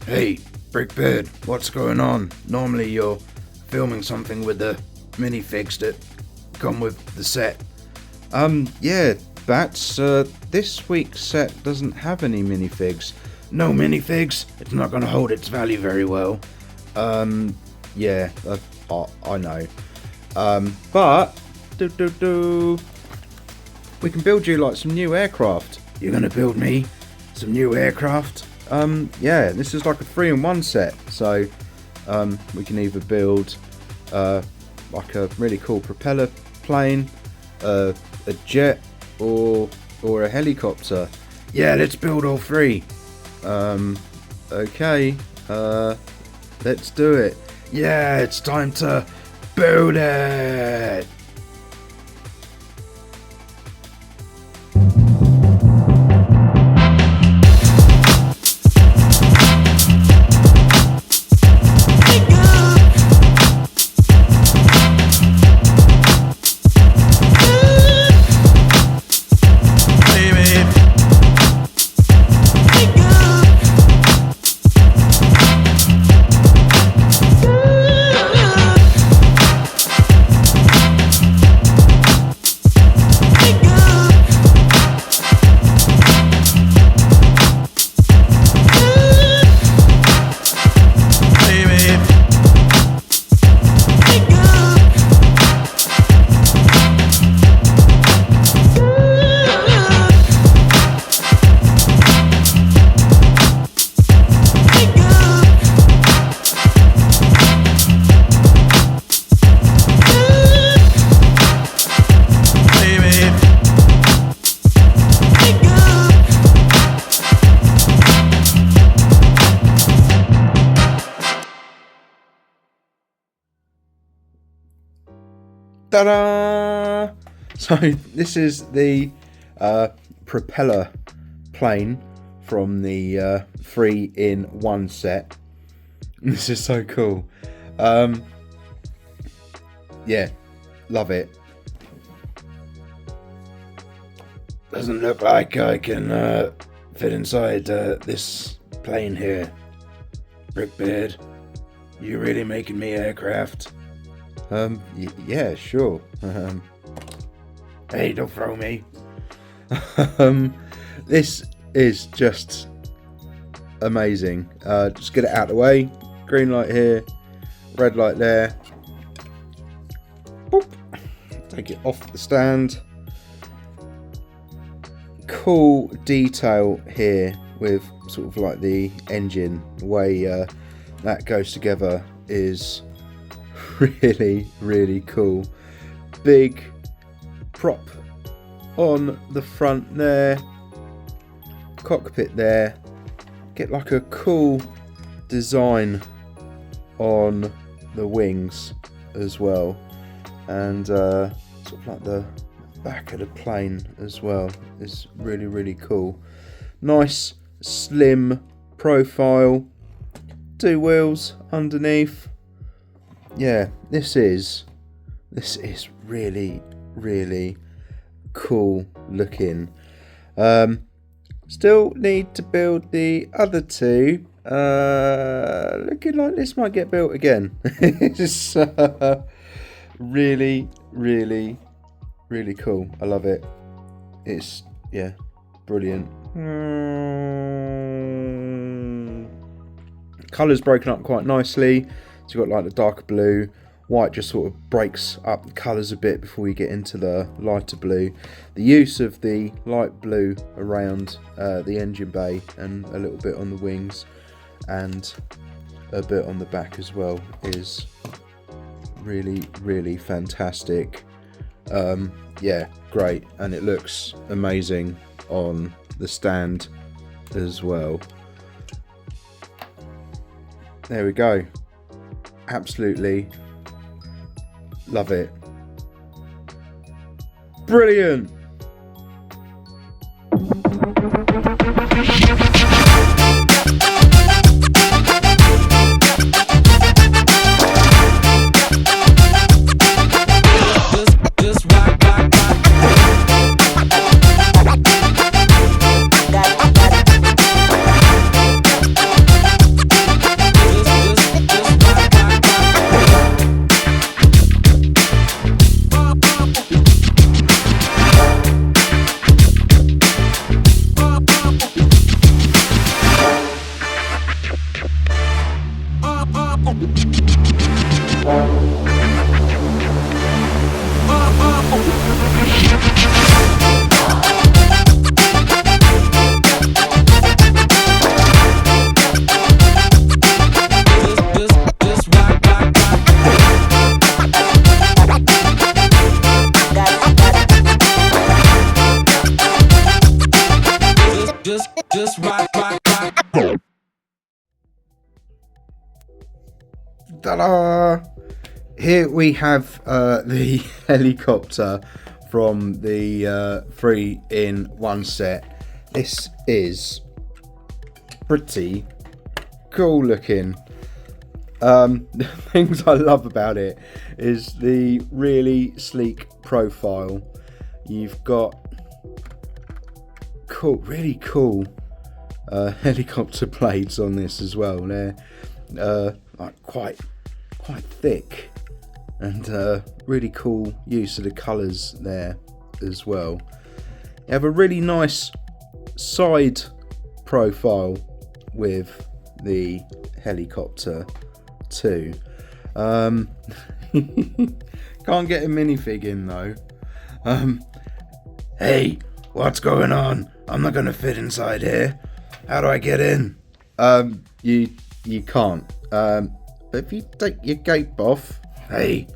Hey, Brickbird, what's going on? Normally you're filming something with the minifigs that come with the set. Yeah, Bats, this week's set doesn't have any minifigs. No minifigs? It's not going to hold its value very well. Yeah, I know. But, we can build you, like, some new aircraft. You're going to build me some new aircraft? Yeah, this is like a 3-in-1 set, so, we can either build, like a really cool propeller plane, a jet, or a helicopter. Yeah, let's build all three. Okay, let's do it. Yeah, it's time to build it! Ta-da! So this is the propeller plane from the 3-in-1 set. This is so cool. Yeah, love it. Doesn't look like I can fit inside this plane here. Brickbeard, you really making me aircraft? Yeah, sure. Hey, don't throw me. This is just amazing. Just get it out of the way. Green light here, red light there. Boop. Take it off the stand. Cool detail here with sort of like the engine. The way that goes together is really, really cool. Big prop on the front there. Cockpit there. Get like a cool design on the wings as well. And sort of like the back of the plane as well is really, really cool. Nice slim profile. 2 wheels underneath. Yeah, this is really, really cool looking. Still need to build the other 2. Looking like this might get built again. It's really, really, really cool. I love it. It's, yeah, brilliant. Colours broken up quite nicely. So you've got like the darker blue, white just sort of breaks up the colours a bit before you get into the lighter blue. The use of the light blue around the engine bay and a little bit on the wings and a bit on the back as well is really, really fantastic. Yeah, great, and it looks amazing on the stand as well. There we go. Absolutely love it. Brilliant. just rock. Ta-da! Here we have the helicopter from the 3-in-1 set. This is pretty cool looking. The things I love about it is the really sleek profile. You've got really cool helicopter blades on this as well. They're like quite thick, and really cool use of the colours there as well. You have a really nice side profile with the helicopter too. Can't get a minifig in though. Hey, what's going on? I'm not gonna fit inside here. How do I get in? You can't. But if you take your cape off, Hey,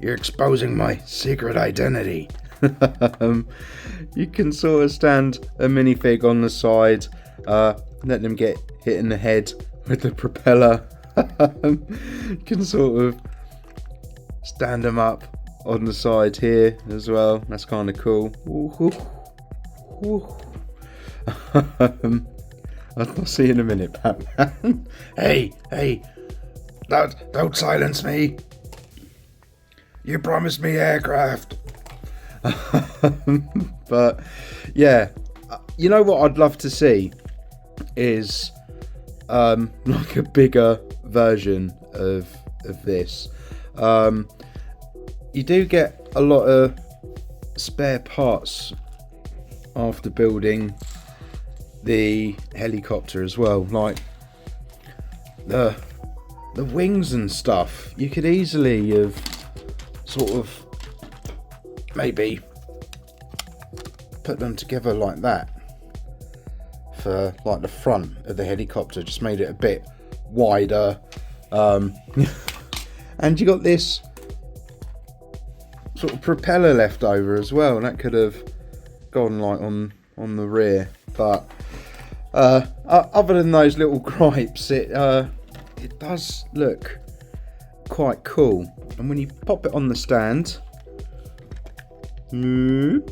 you're exposing my secret identity. you can sort of stand a minifig on the side, let them get hit in the head with the propeller. You can sort of stand them up on the side here as well. That's kind of cool. I'll see you in a minute, Batman. Hey, don't silence me. You promised me aircraft. But yeah, you know what I'd love to see is like a bigger version of this. You do get a lot of spare parts after building the helicopter as well, like the wings and stuff. You could easily have sort of maybe put them together like that for like the front of the helicopter, just made it a bit wider, and you got this sort of propeller left over as well, and that could have gone like on the rear. But other than those little gripes, it does look quite cool. And when you pop it on the stand, come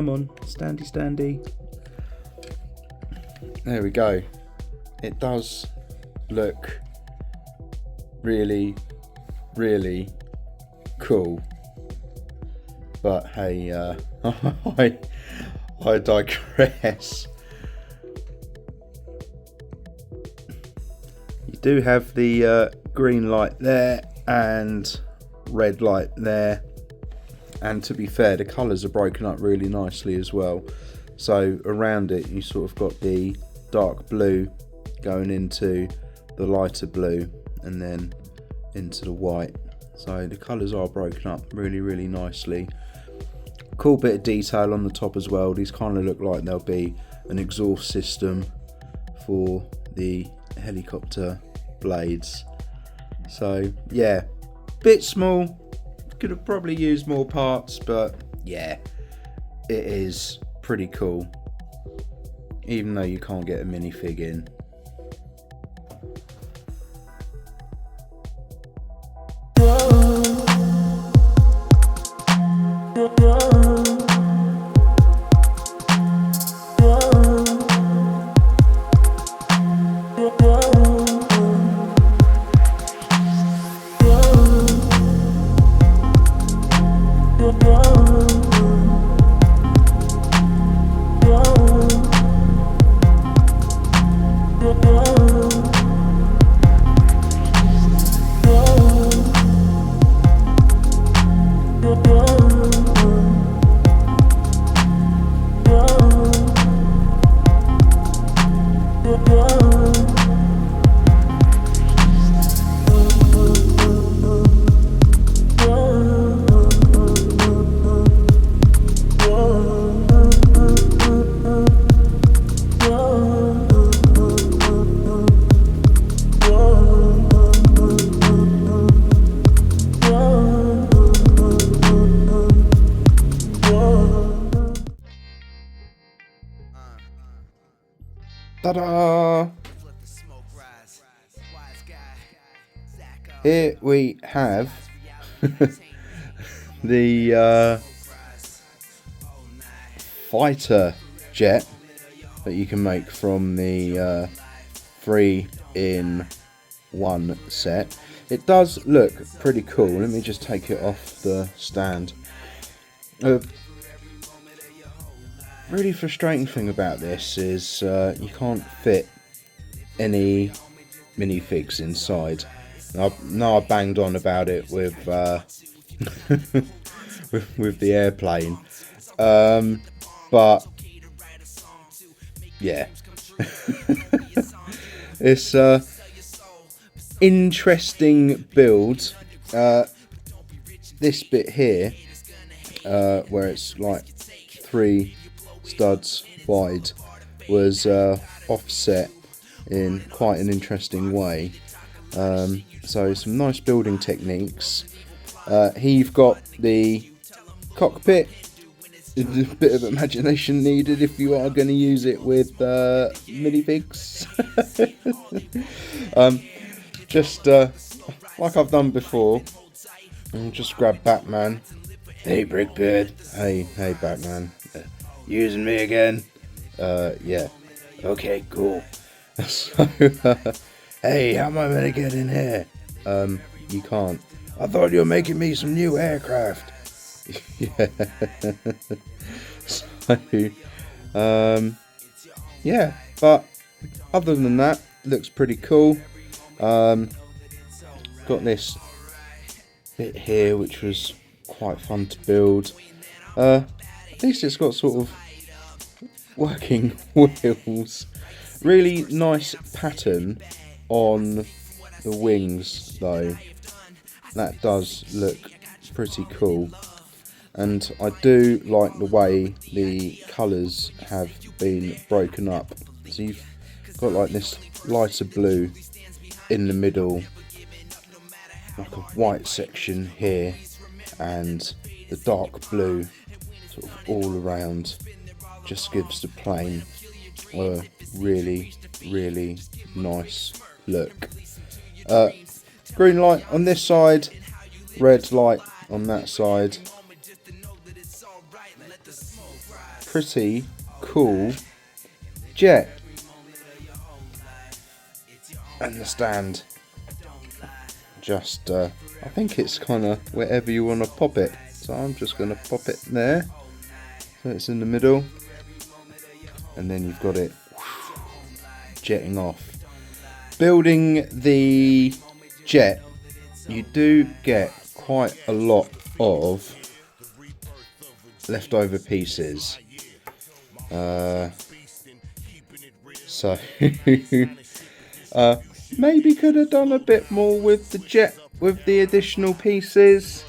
on, standy. There we go. It does look really, really cool. But hey, I digress. You do have the green light there and red light there, and to be fair, the colours are broken up really nicely as well. So around it you sort of got the dark blue going into the lighter blue and then into the white. So the colours are broken up really, really nicely. Cool bit of detail on the top as well. These kind of look like there'll be an exhaust system for the helicopter blades. So yeah, bit small, could have probably used more parts, but yeah, it is pretty cool, even though you can't get a minifig in. Ta-da! Here we have the fighter jet that you can make from the 3-in-1 set. It does look pretty cool. Let me just take it off the stand. Really frustrating thing about this is you can't fit any minifigs inside. I know I banged on about it with with the airplane, but yeah, it's interesting build. This bit here, where it's like 3 studs wide, was offset in quite an interesting way. So some nice building techniques. Here you've got the cockpit. A bit of imagination needed if you are going to use it with minifigs. Just like I've done before, I'll just grab Batman. Hey, Brickbeard. Hey Batman. Using me again? Yeah. Okay, cool. So, Hey, how am I gonna get in here? you can't. I thought you were making me some new aircraft. Yeah. So, yeah. But other than that, looks pretty cool. Got this bit here, which was quite fun to build. At least it's got sort of working wheels. Really nice pattern on the wings though. That does look pretty cool, and I do like the way the colours have been broken up. So you've got like this lighter blue in the middle, like a white section here, and the dark blue sort of all around. Just gives the plane a really nice look. Green light on this side, red light on that side. Pretty cool jet. And the stand, just I think it's kind of wherever you want to pop it, so I'm just going to pop it there so it's in the middle, and then you've got it jetting off. Building the jet, you do get quite a lot of leftover pieces, so maybe could have done a bit more with the jet with the additional pieces,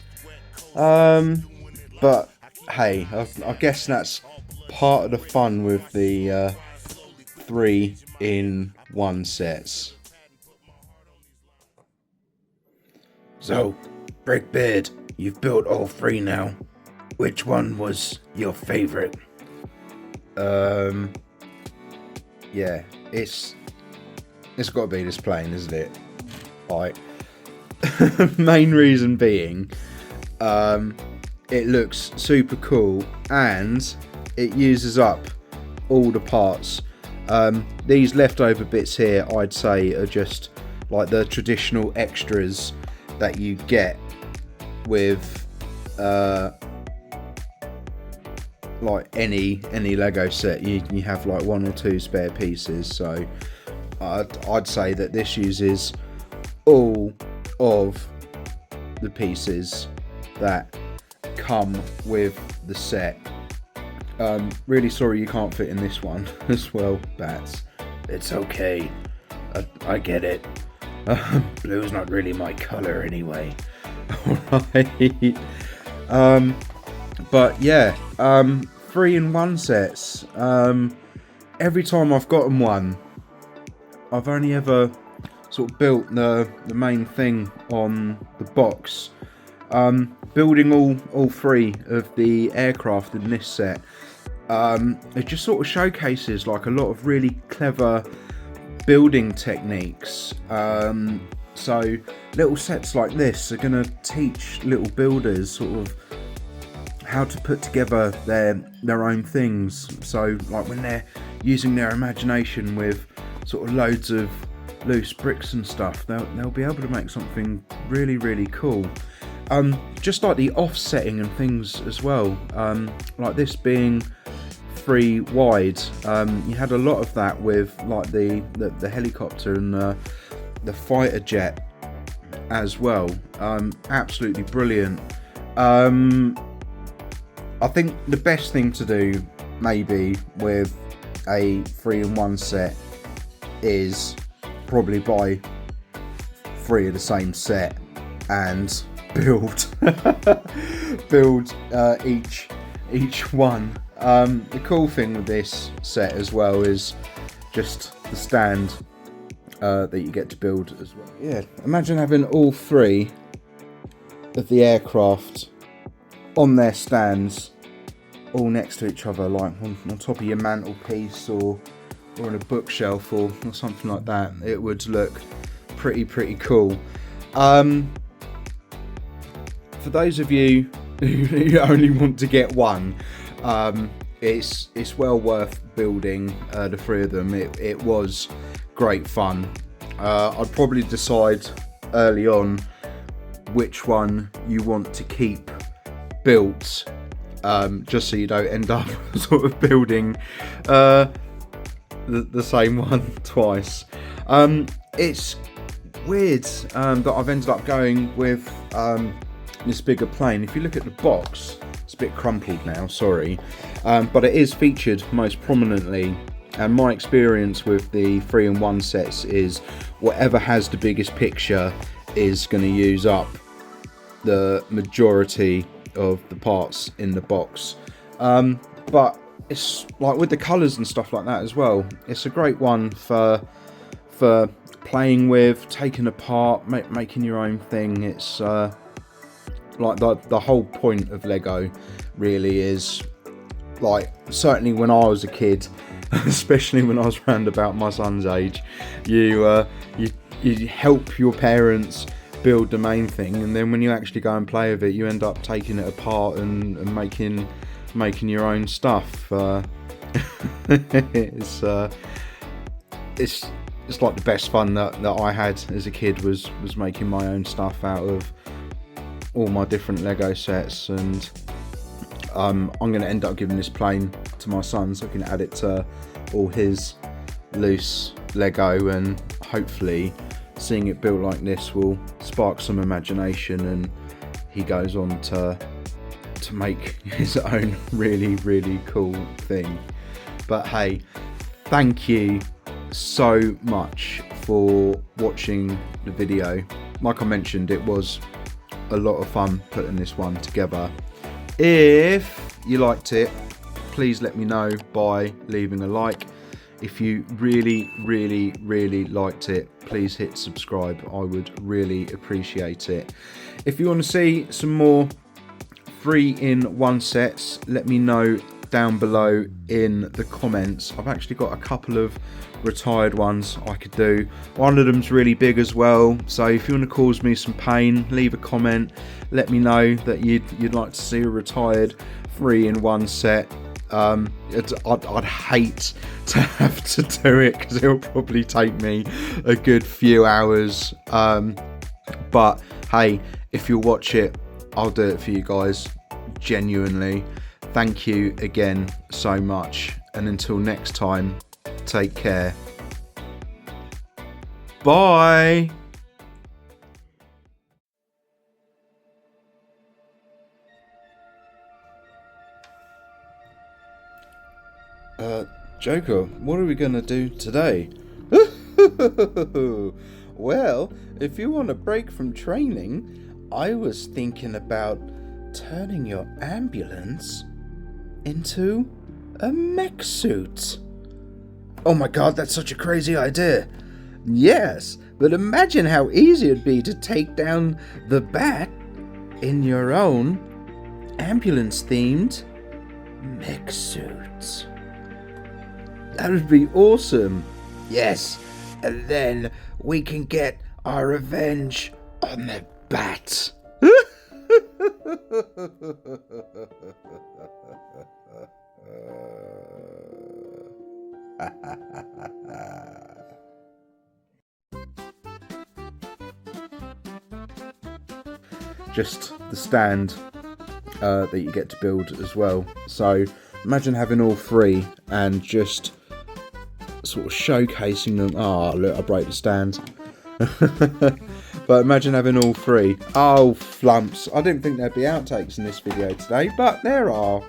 but hey, I guess that's part of the fun with the 3-in-1 sets. So, Brickbeard, you've built all 3 now. Which one was your favourite? Yeah, it's got to be this plane, isn't it? Right. Main reason being, it looks super cool and it uses up all the parts. These leftover bits here, I'd say, are just like the traditional extras that you get with like any Lego set. You have like 1 or 2 spare pieces, so I'd say that this uses all of the pieces that come with the set. Really sorry you can't fit in this one as well, Bats. It's okay. I get it. Blue's not really my colour anyway. Alright. But yeah, 3-in-1 sets. Every time I've gotten one, I've only ever sort of built the main thing on the box. Building all 3 of the aircraft in this set it just sort of showcases like a lot of really clever building techniques. So little sets like this are going to teach little builders sort of how to put together their own things. So like when they're using their imagination with sort of loads of loose bricks and stuff, they'll be able to make something really, really cool. Just like the offsetting and things as well, like this being 3 wide, you had a lot of that with like the helicopter and the fighter jet as well. Absolutely brilliant. I think the best thing to do maybe with a 3-in-1 set is probably buy 3 of the same set and build each one. The cool thing with this set as well is just the stand that you get to build as well. Yeah, imagine having all 3 of the aircraft on their stands, all next to each other, like on top of your mantelpiece or on a bookshelf or something like that. It would look pretty cool. For those of you who only want to get one, it's well worth building the 3 of them. It was great fun. I'd probably decide early on which one you want to keep built, just so you don't end up sort of building the same one twice. It's weird that I've ended up going with this bigger plane. If you look at the box, it's a bit crumpled now, sorry, but it is featured most prominently. And my experience with the 3-in-1 sets is whatever has the biggest picture is going to use up the majority of the parts in the box. But it's like with the colours and stuff like that as well. It's a great one for playing with, taking apart, making your own thing. It's like the whole point of Lego really is, like, certainly when I was a kid, especially when I was around about my son's age, you help your parents build the main thing, and then when you actually go and play with it, you end up taking it apart and making your own stuff. It's like the best fun that I had as a kid was making my own stuff out of all my different Lego sets. And I'm going to end up giving this plane to my son so I can add it to all his loose Lego, and hopefully seeing it built like this will spark some imagination and he goes on to make his own really cool thing. But hey, thank you so much for watching the video. Like I mentioned, it was a lot of fun putting this one together. If you liked it, please let me know by leaving a like. If you really liked it, please hit subscribe. I would really appreciate it. If you want to see some more 3-in-1 sets, let me know down below in the comments. I've actually got a couple of retired ones I could do. One of them's really big as well, so if you want to cause me some pain, leave a comment. Let me know that you'd like to see a retired 3-in-1 set. I'd hate to have to do it because it'll probably take me a good few hours, but hey, if you'll watch it, I'll do it for you guys, genuinely. Thank you again so much, and until next time, take care. Bye. Joker, what are we going to do today? Well, if you want a break from training, I was thinking about turning your ambulance into a mech suit. Oh my god, that's such a crazy idea. Yes, but imagine how easy it'd be to take down the Bat in your own ambulance-themed mech suits. That would be awesome. Yes, and then we can get our revenge on the Bat. Just the stand that you get to build as well. So imagine having all three and just sort of showcasing them. Ah, look, I broke the stand. But imagine having all three. Oh, flumps. I didn't think there'd be outtakes in this video today, but there are.